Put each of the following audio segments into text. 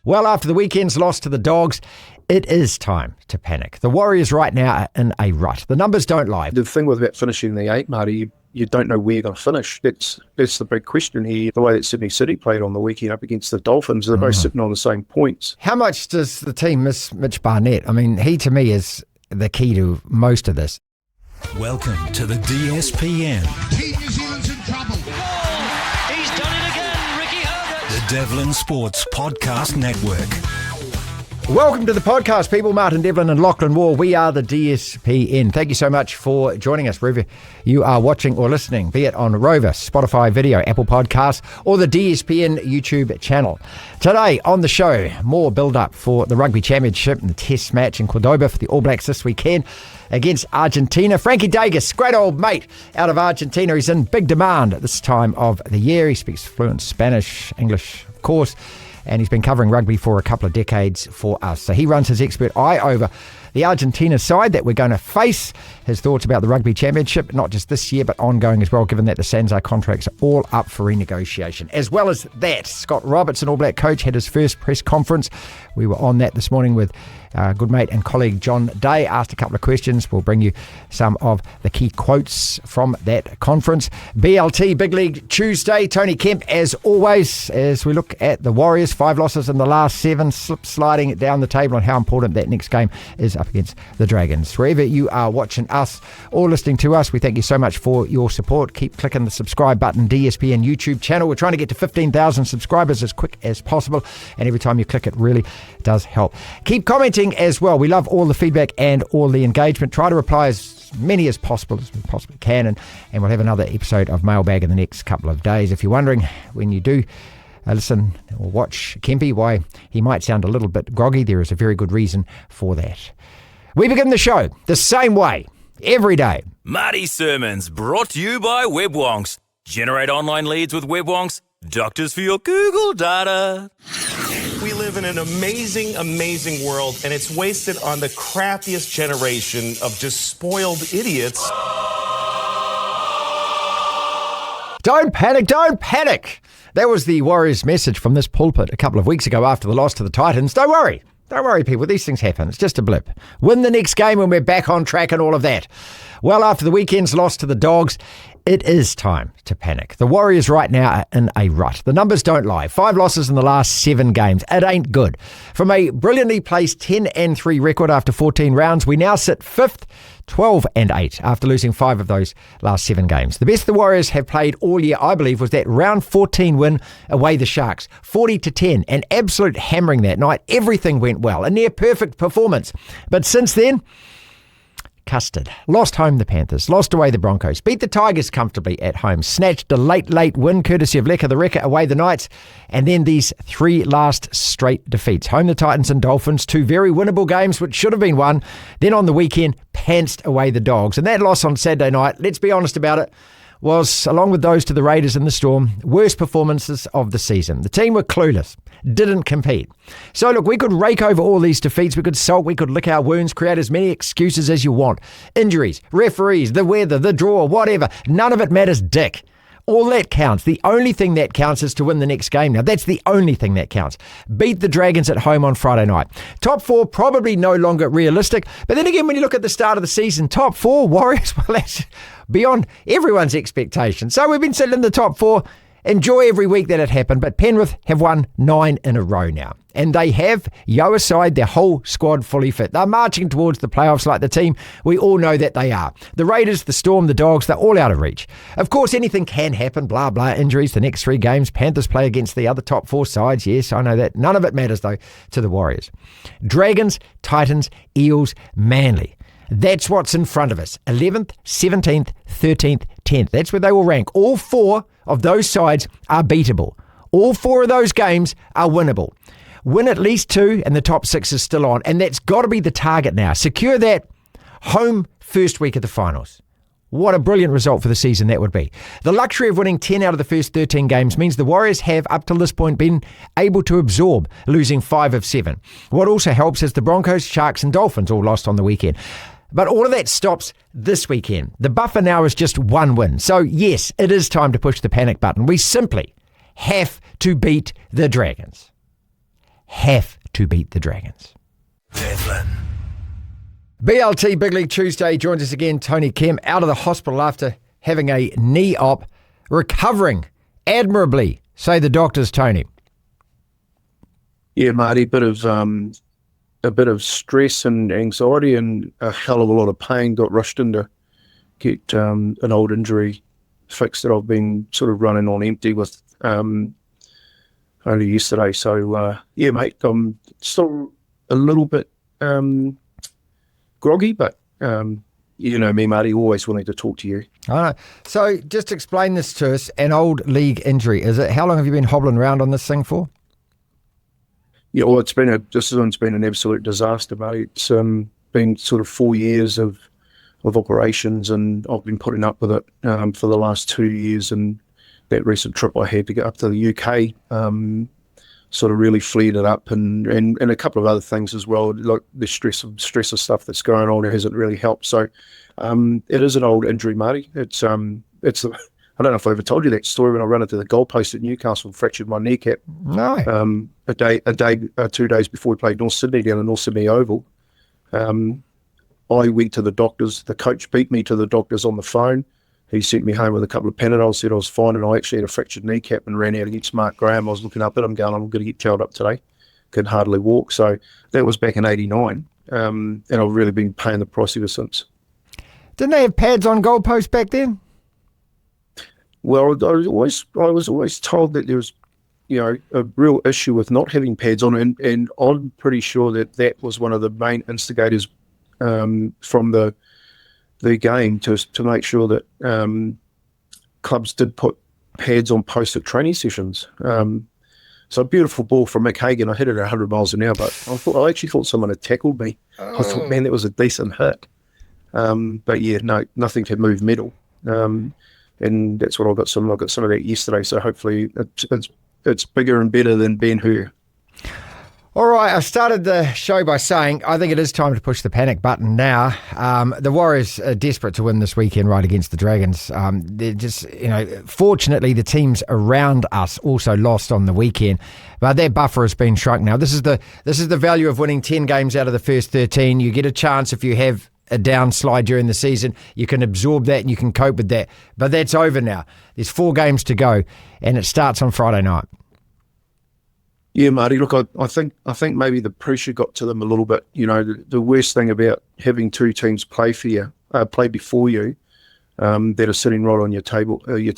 Well, after the weekend's loss to the Dogs, it is time to panic. The Warriors right now are in a rut. The numbers don't lie. The thing with that finishing the 8, Marty, you don't know where you're going to finish. That's the big question here. The way that Sydney City played on the weekend up against the Dolphins, they're both sitting on the same points. How much does the team miss Mitch Barnett? I mean, he to me is the key to most of this. Welcome to the DSPN. Team New Zealand's in trouble. Oh, he's done it again, Ricky Hogan. The Devlin Sports Podcast Network. Welcome to the podcast, people. Martin Devlin and Lachlan Wall. We are the DSPN. Thank you so much for joining us wherever you are watching or listening, be it on Rover, Spotify Video, Apple Podcasts, or the DSPN YouTube channel. Today on the show, more build-up for the Rugby Championship and the Test match in Cordoba for the All Blacks this weekend against Argentina. Frankie Davis, great old mate out of Argentina. He's in big demand at this time of the year. He speaks fluent Spanish, English, of course, and he's been covering rugby for a couple of decades for us. So he runs his expert eye over the Argentina side that we're going to face. His thoughts about the Rugby Championship, not just this year, but ongoing as well, given that the Sanzar contracts are all up for renegotiation. As well as that, Scott Robertson, All Black coach, had his first press conference. We were on that this morning with good mate and colleague John Day. Asked a couple of questions. We'll bring you some of the key quotes from that conference. BLT Big League Tuesday. Tony Kemp, as always, as we look at the Warriors. 5 losses in the last 7, sliding it down the table on how important that next game is up against the Dragons. Wherever you are watching us or listening to us, we thank you so much for your support. Keep clicking the subscribe button. DSPN YouTube channel. We're trying to get to 15,000 subscribers as quick as possible, and every time you click, it really does help. Keep commenting as well. We love all the feedback and all the engagement. Try to reply as many as possible as we possibly can, and we'll have another episode of Mailbag in the next couple of days. If you're wondering when you do listen or watch Kempy why he might sound a little bit groggy, there is a very good reason for that. We begin the show the same way every day. Marty Sermons brought to you by WebWonks. Generate online leads with WebWonks. Doctors for your Google data. We live in an amazing, amazing world, and it's wasted on the crappiest generation of just spoiled idiots. Don't panic, don't panic. That was the Warriors' message from this pulpit a couple of weeks ago after the loss to the Titans. Don't worry, people. These things happen. It's just a blip. Win the next game and we're back on track and all of that. Well, after the weekend's loss to the Dogs, it is time to panic. The Warriors right now are in a rut. The numbers don't lie. 5 losses in the last 7 games. It ain't good. From a brilliantly placed 10-3 record after 14 rounds, we now sit 5th, 12-8 after losing 5 of those last 7 games. The best the Warriors have played all year, I believe, was that round 14 win away the Sharks, 40-10, an absolute hammering that night. Everything went well, a near perfect performance. But since then, custard. Lost home the Panthers, lost away the Broncos, beat the Tigers comfortably at home, snatched a late win courtesy of Lecker the Wrecker away the Knights, and then these 3 last straight defeats. Home the Titans and Dolphins, 2 very winnable games which should have been won. Then on the weekend, pantsed away the Dogs. And that loss on Saturday night, let's be honest about it, was, along with those to the Raiders and the Storm, worst performances of the season. The team were clueless, didn't compete. So look, we could rake over all these defeats, we could sulk, we could lick our wounds, create as many excuses as you want. Injuries, referees, the weather, the draw, whatever. None of it matters, dick. All that counts. The only thing that counts is to win the next game now. That's the only thing that counts. Beat the Dragons at home on Friday night. Top 4 probably no longer realistic. But then again, when you look at the start of the season, top 4 Warriors, well, that's beyond everyone's expectations. So we've been sitting in the top 4. Enjoy every week that it happened, but Penrith have won 9 in a row now. And they have, yo aside, their whole squad fully fit. They're marching towards the playoffs like the team we all know that they are. The Raiders, the Storm, the Dogs, they're all out of reach. Of course, anything can happen, blah, blah, injuries. The next 3 games, Panthers play against the other top 4 sides. Yes, I know that. None of it matters, though, to the Warriors. Dragons, Titans, Eels, Manly. That's what's in front of us. 11th, 17th, 13th, 10th. That's where they will rank. All 4 of those sides are beatable. All 4 of those games are winnable. Win at least 2 and the top 6 is still on. And that's got to be the target now. Secure that home first week of the finals. What a brilliant result for the season that would be. The luxury of winning 10 out of the first 13 games means the Warriors have, up till this point, been able to absorb losing 5 of 7. What also helps is the Broncos, Sharks and Dolphins all lost on the weekend. But all of that stops this weekend. The buffer now is just 1 win. So yes, it is time to push the panic button. We simply have to beat the Dragons. have to beat the Dragons. Devlin. BLT Big League Tuesday joins us again. Tony Kemp out of the hospital after having a knee op, recovering admirably, say the doctors, Tony. Yeah, Marty, a bit of stress and anxiety and a hell of a lot of pain. Got rushed in to get an old injury fixed that I've been sort of running on empty with only yesterday. So, yeah, mate, I'm still a little bit groggy, but you know me, Marty, always willing to talk to you. I know. So just explain this to us. An old league injury, is it? How long have you been hobbling around on this thing for? Yeah, well, this one's been an absolute disaster, mate. It's been sort of 4 years of operations, and I've been putting up with it for the last 2 years. And that recent trip I had to get up to the UK sort of really flared it up, and a couple of other things as well. Like the stress of stuff that's going on hasn't really helped. So it is an old injury, Marty. It's I don't know if I ever told you that story when I ran into the goalpost at Newcastle and fractured my kneecap. No. 2 days before we played North Sydney down in North Sydney Oval. I went to the doctors. The coach beat me to the doctors on the phone. He sent me home with a couple of Panadols, said I was fine, and I actually had a fractured kneecap and ran out against Mark Graham. I was looking up at him going, I'm going to get towed up today. Could hardly walk. So that was back in 89. And I've really been paying the price ever since. Didn't they have pads on goalposts back then? Well, I was always told that there was, you know, a real issue with not having pads on, and I'm pretty sure that was one of the main instigators from the game to make sure that clubs did put pads on posts at training sessions. So a beautiful ball from Mick Hagan. I hit it at 100 miles an hour, but I actually thought someone had tackled me. I thought, man, that was a decent hit. But yeah, no, nothing to move metal. And that's what I got some of that yesterday. So hopefully it's bigger and better than Ben-Hur. All right, I started the show by saying I think it is time to push the panic button now. The Warriors are desperate to win this weekend right against the Dragons. They're just, fortunately the teams around us also lost on the weekend, but their buffer has been shrunk now. This is the value of winning 10 games out of the first 13. You get a chance if you have a downslide during the season. You can absorb that and you can cope with that. But that's over now. There's 4 games to go, and it starts on Friday night. Yeah, Marty, look, I think maybe the pressure got to them a little bit. You know, the worst thing about having 2 teams play before you, that are sitting right on your tail, like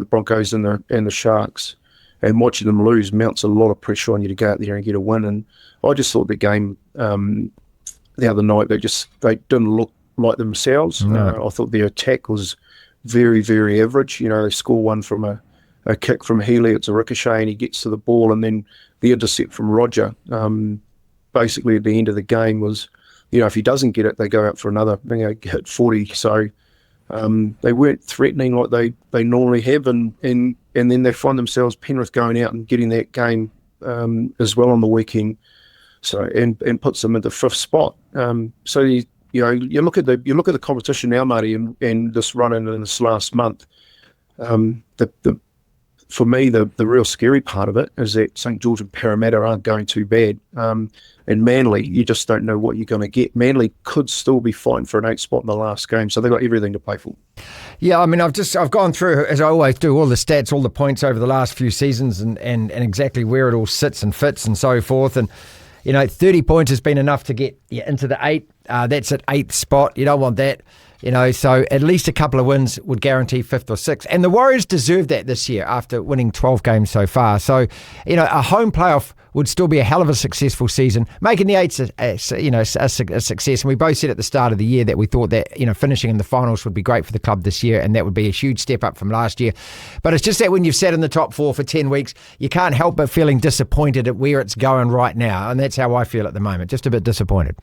the Broncos and the Sharks, and watching them lose mounts a lot of pressure on you to go out there and get a win. And I just thought the game the other night, they didn't look like themselves. No. I thought their attack was very, very average. You know, they score one from a kick from Healy. It's a ricochet and he gets to the ball, and then the intercept from Roger. Basically, at the end of the game was, if he doesn't get it, they go out for another. I think they hit 40. So they weren't threatening like they normally have, and then they find themselves Penrith going out and getting that game as well on the weekend. So and puts them into 5th spot. So you look at the competition now, Marty, and this run in this last month. For me, the real scary part of it is that St George and Parramatta aren't going too bad. And Manly, you just don't know what you're going to get. Manly could still be fighting for an 8th spot in the last game, so they've got everything to play for. Yeah, I mean, I've gone through, as I always do, all the stats, all the points over the last few seasons, and exactly where it all sits and fits and so forth. And 30 points has been enough to get into the 8. That's at 8th spot. You don't want that. So at least a couple of wins would guarantee 5th or 6th. And the Warriors deserve that this year after winning 12 games so far. So, a home playoff would still be a hell of a successful season. Making the 8's a success. And we both said at the start of the year that we thought that, finishing in the finals would be great for the club this year, and that would be a huge step up from last year. But it's just that when you've sat in the top 4 for 10 weeks, you can't help but feeling disappointed at where it's going right now. And that's how I feel at the moment, just a bit disappointed.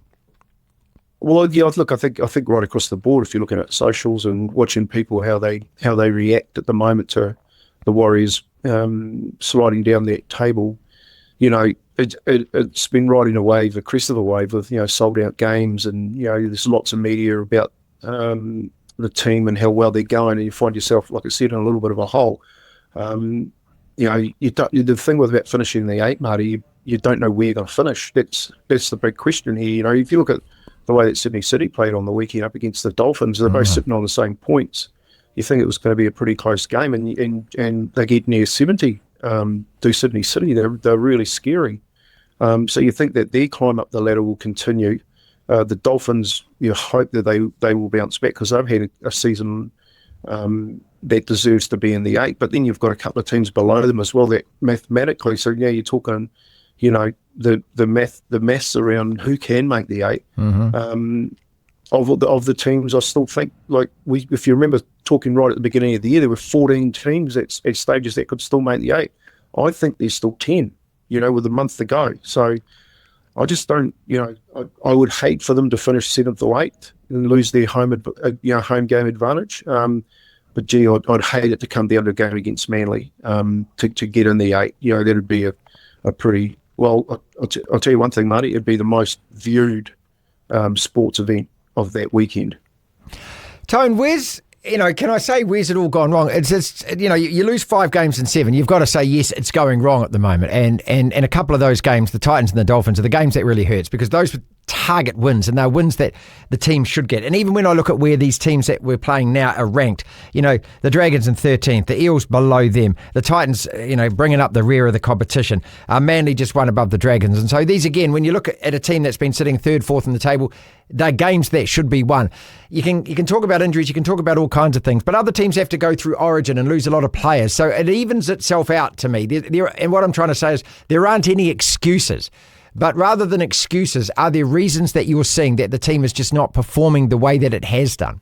Well, yeah, look, I think right across the board, if you're looking at socials and watching people how they react at the moment to the Warriors sliding down that table, it's been riding a wave, a crest of a wave of sold out games, and there's lots of media about the team and how well they're going, and you find yourself, like I said, in a little bit of a hole. you don't. The thing about finishing the 8, Marty, you don't know where you're going to finish. That's the big question here. If you look at the way that Sydney City played on the weekend up against the Dolphins, they're both sitting on the same points. You think it was going to be a pretty close game, and they get near 70 to Sydney City. They're really scary. So you think that their climb up the ladder will continue. The Dolphins, you hope that they will bounce back because they've had a season that deserves to be in the 8. But then you've got a couple of teams below them as well that mathematically. So you're talking, the maths around who can make the 8. Of the teams, I still think if you remember talking right at the beginning of the year, there were 14 teams at stages that could still make the 8. I think there's still 10. With a month to go. So I just don't, I would hate for them to finish 7th or 8th and lose their home game advantage. But gee, I'd hate it to come down to a game against Manly to get in the 8. That'd be a pretty, well, I'll tell you one thing, Marty, it'd be the most viewed sports event of that weekend. Tone, can I say where's it all gone wrong? It's just, you lose 5 games in 7. You've got to say, yes, it's going wrong at the moment. And a couple of those games, the Titans and the Dolphins, are the games that really hurts because those were target wins and they're wins that the team should get. And even when I look at where these teams that we're playing now are ranked, the Dragons in 13th, the Eels below them, the Titans, bringing up the rear of the competition. Manly just one above the Dragons. And so these, again, when you look at a team that's been sitting 3rd, 4th in the table, they're games that should be won. You can talk about injuries, you can talk about all kinds of things, but other teams have to go through Origin and lose a lot of players. So it evens itself out to me. And what I'm trying to say is there aren't any excuses. But rather than excuses, are there reasons that you're seeing that the team is just not performing the way that it has done?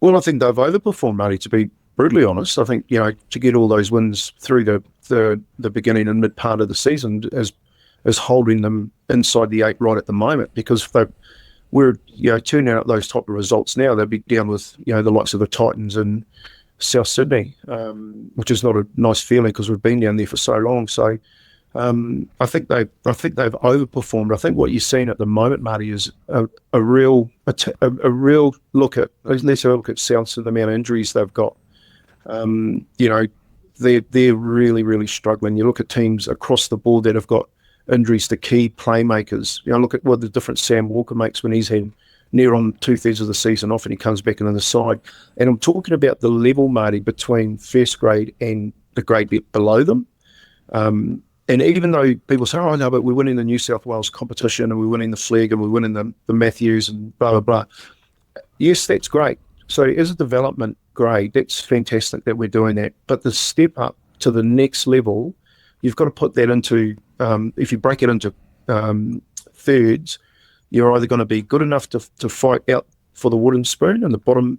Well, I think they've overperformed, Marty, to be brutally honest. I think, to get all those wins through the beginning and mid part of the season is holding them inside the 8 right at the moment, because if we're turning out those type of results now, they'll be down with the likes of the Titans and South Sydney, which is not a nice feeling because we've been down there for so long. So I think they've overperformed. I think what you're seeing at the moment, Marty, is a real look at. Let's have a look at South and the amount of injuries they've got. They're really, really struggling. You look at teams across the board that have got injuries to key playmakers. Look at what the difference Sam Walker makes when he's had near on 2/3 of the season off and he comes back into the side. And I'm talking about the level, Marty, between first grade and the grade below them. And even though people say, oh, no, but we're winning the New South Wales competition and we're winning the Flegg and we're winning the Matthews and blah, blah, blah. Yes, that's great. So as a development grade, that's fantastic that we're doing that. But the step up to the next level, you've got to put that into, if you break it into thirds, you're either going to be good enough to fight out for the wooden spoon and the bottom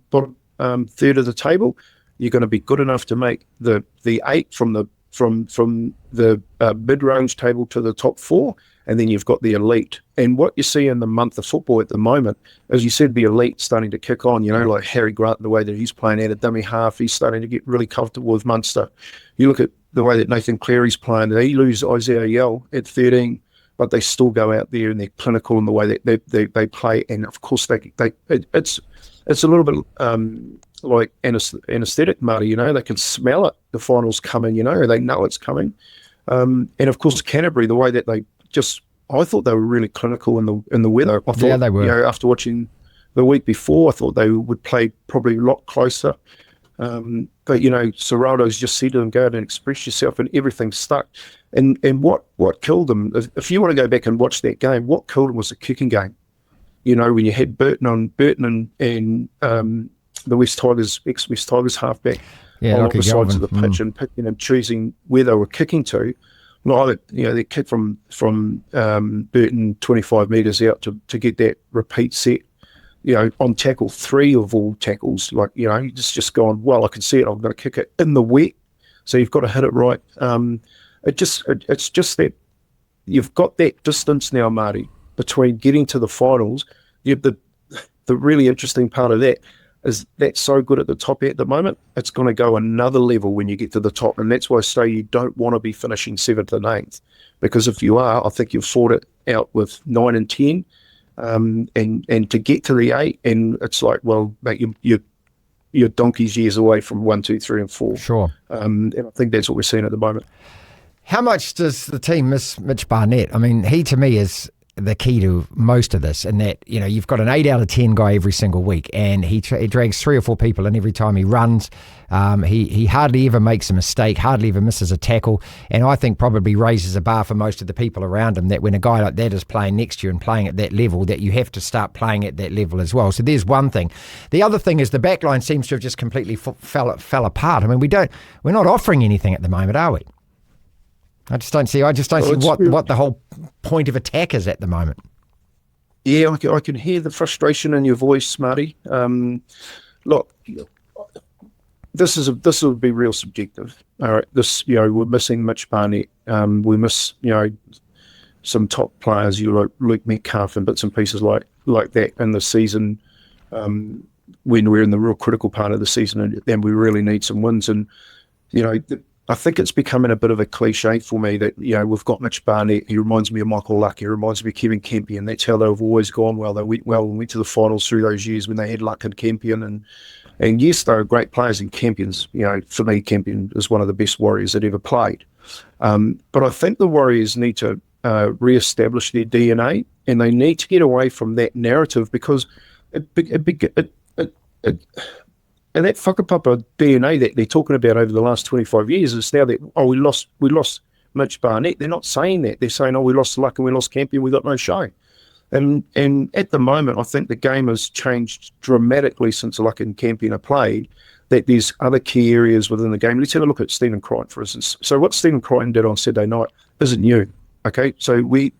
third of the table. You're going to be good enough to make the 8 from the mid-range table to the top 4, and then you've got the elite. And what you see in the month of football at the moment, as you said, the elite starting to kick on, like Harry Grant, the way that he's playing out of dummy half, he's starting to get really comfortable with Munster. You look at the way that Nathan Cleary's playing, they lose Isaiah Yell at 13, but they still go out there and they're clinical in the way that they play. And of course, it's a little bit like anesthetic, Marty, they can smell it, the finals coming, they know it's coming. And of course, Canterbury, the way that I thought they were really clinical in the weather. I thought, they were. After watching the week before, I thought they would play probably a lot closer. But Serrato's just said to them, go out and express yourself, and everything stuck. And what killed them, if you want to go back and watch that game, what killed them was the kicking game. When you had Burton and the West Tigers, ex-West Tigers halfback on opposite sides of the pitch and picking and choosing where they were kicking to. They kicked from Burton 25 metres out to get that repeat set, on tackle 3 of all tackles. It's just gone, well, I can see it, I'm going to kick it in the wet. So you've got to hit it right. It's just that you've got that distance now, Marty, between getting to the finals. The really interesting part of that is that's so good at the top at the moment, it's going to go another level when you get to the top. And that's why I say you don't want to be finishing 7th and 8th, because if you are, I think you've fought it out with 9 and 10, and to get to the 8, and it's like, well, mate, you're donkey's years away from 1, 2, 3, and 4. Sure. And I think that's what we're seeing at the moment. How much does the team miss Mitch Barnett? I mean, he to me is the key to most of this, in that, you know, you've got an 8 out of 10 guy every single week, and he drags 3 or 4 people in every time he runs. He hardly ever makes a mistake, hardly ever misses a tackle, and I think probably raises a bar for most of the people around him, that when a guy like that is playing next to you and playing at that level, that you have to start playing at that level as well. So there's one thing. The other thing is the back line seems to have just completely fell apart. I mean, we're not offering anything at the moment, are we? I just don't see what the whole point of attack is at the moment. Yeah, I can hear the frustration in your voice, Marty. Look, this will be real subjective. All right, we're missing Mitch Barnett. We miss, some top players, Luke Metcalf and bits and pieces like that in the season, when we're in the real critical part of the season, and we really need some wins. And I think it's becoming a bit of a cliche for me that, we've got Mitch Barnett. He reminds me of Michael Luck. He reminds me of Kevin Kempy, and that's how they've always gone well. They went well and went to the finals through those years when they had Luck and Kempion. And yes, they were great players, and Kempion's, for me, Kempion is one of the best Warriors that ever played. But I think the Warriors need to re-establish their DNA, and they need to get away from that narrative, because and that whakapapa DNA that they're talking about over the last 25 years is now that, we lost Mitch Barnett. They're not saying that. They're saying, we lost Luck and we lost Kempy and we got no show. And at the moment, I think the game has changed dramatically since Luck and Kempy are played, that there's other key areas within the game. Let's have a look at Stephen Crichton, for instance. So what Stephen Crichton did on Saturday night isn't new, okay? So we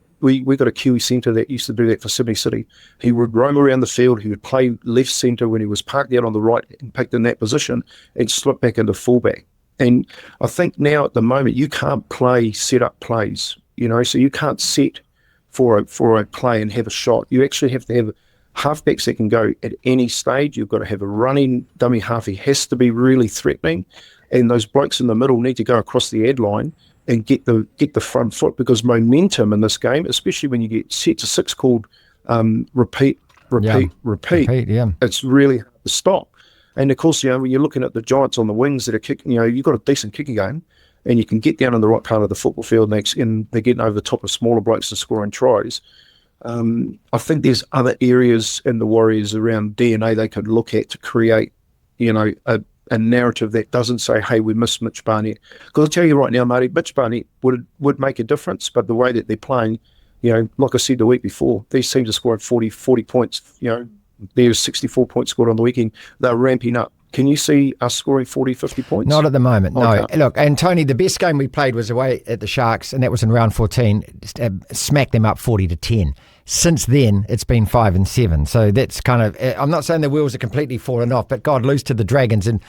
got a Kiwi centre that used to do that for Sydney City. He would roam around the field. He would play left centre when he was parked out on the right and picked in that position, and slip back into fullback. And I think now at the moment you can't play set-up plays, so you can't set for a play and have a shot. You actually have to have halfbacks that can go at any stage. You've got to have a running dummy half. He has to be really threatening, and those blokes in the middle need to go across the ad line and get the front foot, because momentum in this game, especially when you get set to 6 called repeat, yeah. It's really hard to stop. And of course, when you're looking at the Giants on the wings that are kicking, you've got a decent kicking game, and you can get down in the right part of the football field and they're getting over the top of smaller blokes and scoring tries. I think there's other areas in the Warriors around DNA they could look at to create, a narrative that doesn't say, hey, we miss Mitch Barnett. Because I'll tell you right now, Marty, Mitch Barnett would make a difference, but the way that they're playing, like I said the week before, these teams are scoring 40 points. There's 64 points scored on the weekend. They're ramping up. Can you see us scoring 40, 50 points? Not at the moment, no. Okay. Look, and Tony, the best game we played was away at the Sharks, and that was in round 14. Smacked them up 40-10. Since then, it's been 5-7. So that's kind of, I'm not saying the wheels are completely fallen off, but God, lose to the Dragons, and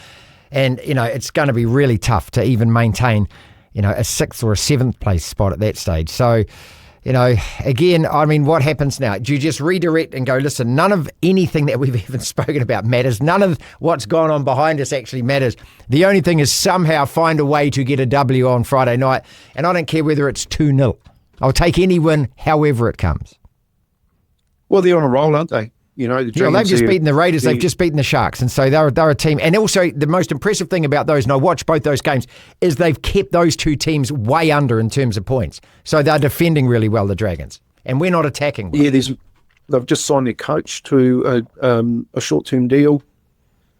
it's going to be really tough to even maintain, a 6th or a 7th place spot at that stage. So, again, I mean, what happens now? Do you just redirect and go, listen, none of anything that we've even spoken about matters. None of what's gone on behind us actually matters. The only thing is somehow find a way to get a W on Friday night, and I don't care whether it's 2-0. I'll take any win, however it comes. Well, they're on a roll, aren't they? They've just beaten the Raiders, they've just beaten the Sharks, and so they're a team. And also, the most impressive thing about those, and I watched both those games, is they've kept those two teams way under in terms of points. So they're defending really well, the Dragons, and we're not attacking well. Yeah, they've just signed their coach to a short-term deal.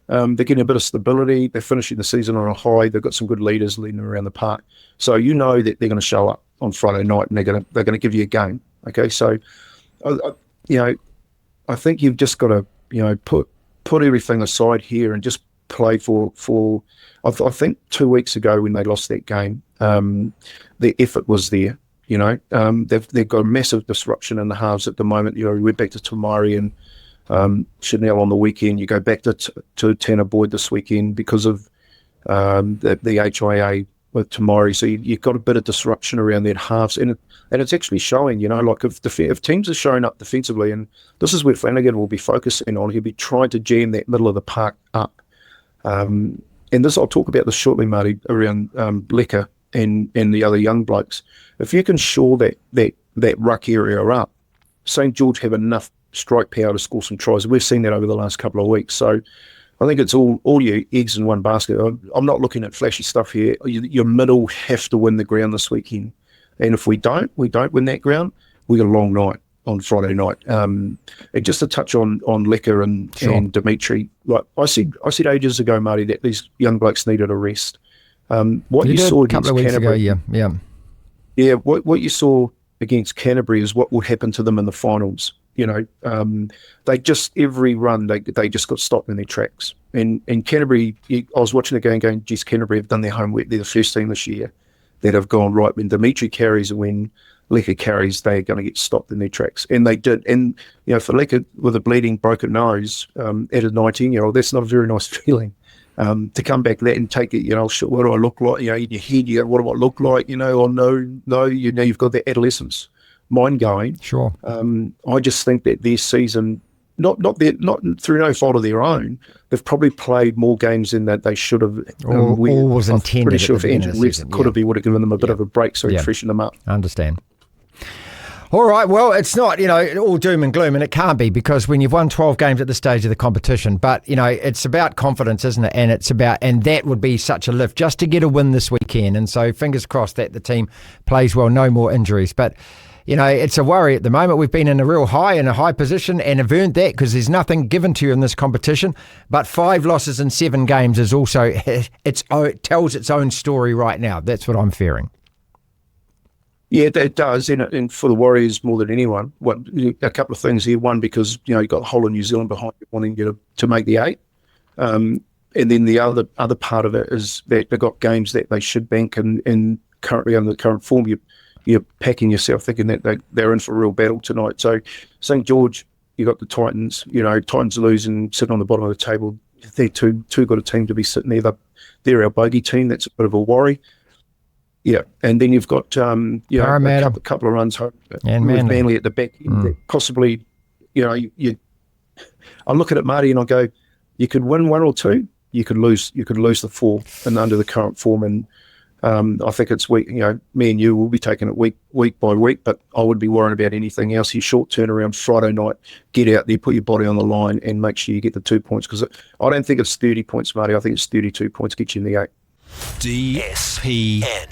They're getting a bit of stability. They're finishing the season on a high. They've got some good leaders leading around the park. So that they're going to show up on Friday night, and they're going to give you a game. Okay, so I think you've just got to, put everything aside here and just play for. I think 2 weeks ago when they lost that game, the effort was there. They've got a massive disruption in the halves at the moment. We went back to Tamari and Chanel on the weekend. You go back to Tanner Boyd this weekend because of the HIA with Tamari. So you've got a bit of disruption around that halves, and it's actually showing. Like if teams are showing up defensively, and this is where Flanagan will be focusing on. He'll be trying to jam that middle of the park up. And this, I'll talk about this shortly, Marty, around Blecker and the other young blokes. If you can shore that ruck area up, St. George have enough strike power to score some tries. We've seen that over the last couple of weeks. So I think it's all your eggs in one basket. I'm not looking at flashy stuff here. Your middle have to win the ground this weekend, and if we don't win that ground, we got a long night on Friday night. And just to touch on Lecker and Dimitri, like I said ages ago, Marty, that these young blokes needed a rest. What you saw a couple against of weeks Canterbury, ago, yeah. What you saw against Canterbury is what would happen to them in the finals. You know, they just every run they just got stopped in their tracks. And Canterbury, I was watching the game going, geez, Canterbury have done their homework. They're the first team this year that have gone right. When Dimitri carries and when Lecker carries, they're going to get stopped in their tracks. And they did. And, you know, for Lecker with a bleeding, broken nose at a 19-year-old, that's not a very nice feeling. To come back that and take it, you know, what do I look like? You know, in your head, you go, what do I look like? You know, or no, you know, you've got that adolescence mind going. Sure. I just think that their season, not through no fault of their own, they've probably played more games than that they should have. All was intended. I'm pretty sure at if the Andrew beginning of the West season. could have would have given them a bit of a break so he Yeah. freshened them up. I understand. All right, well, it's not, you know, all doom and gloom, and it can't be, because when you've won 12 games at this stage of the competition, but, you know, it's about confidence, isn't it? And that would be such a lift just to get a win this weekend. And so fingers crossed that the team plays well, no more injuries. But, you know, it's a worry at the moment. We've been in a real high position and have earned that because there's nothing given to you in this competition. But 5 losses in 7 games is also, it tells its own story right now. That's what I'm fearing. Yeah, it does, and for the Warriors more than anyone. A couple of things here. One, because, you know, you've got the whole of New Zealand behind you wanting you to make the 8. And then the other part of it is that they've got games that they should bank, and currently under the current form, you're packing yourself thinking that they're in for a real battle tonight. So St. George, you got the Titans. You know, Titans losing, sitting on the bottom of the table. They're too good a team to be sitting there. They're our bogey team. That's a bit of a worry. Yeah, and then you've got you know, a couple of runs home and with Manly at the back. Possibly, you know, I look at it, Marty, and I go, you could win 1 or 2, you could lose the 4, and under the current form. And I think it's week. You know, me and you will be taking it week by week, but I wouldn't be worrying about anything else. Your short turnaround Friday night, get out there, put your body on the line, and make sure you get the 2 points, because I don't think it's 30 points, Marty. I think it's 32 points get you in the 8. DSPN.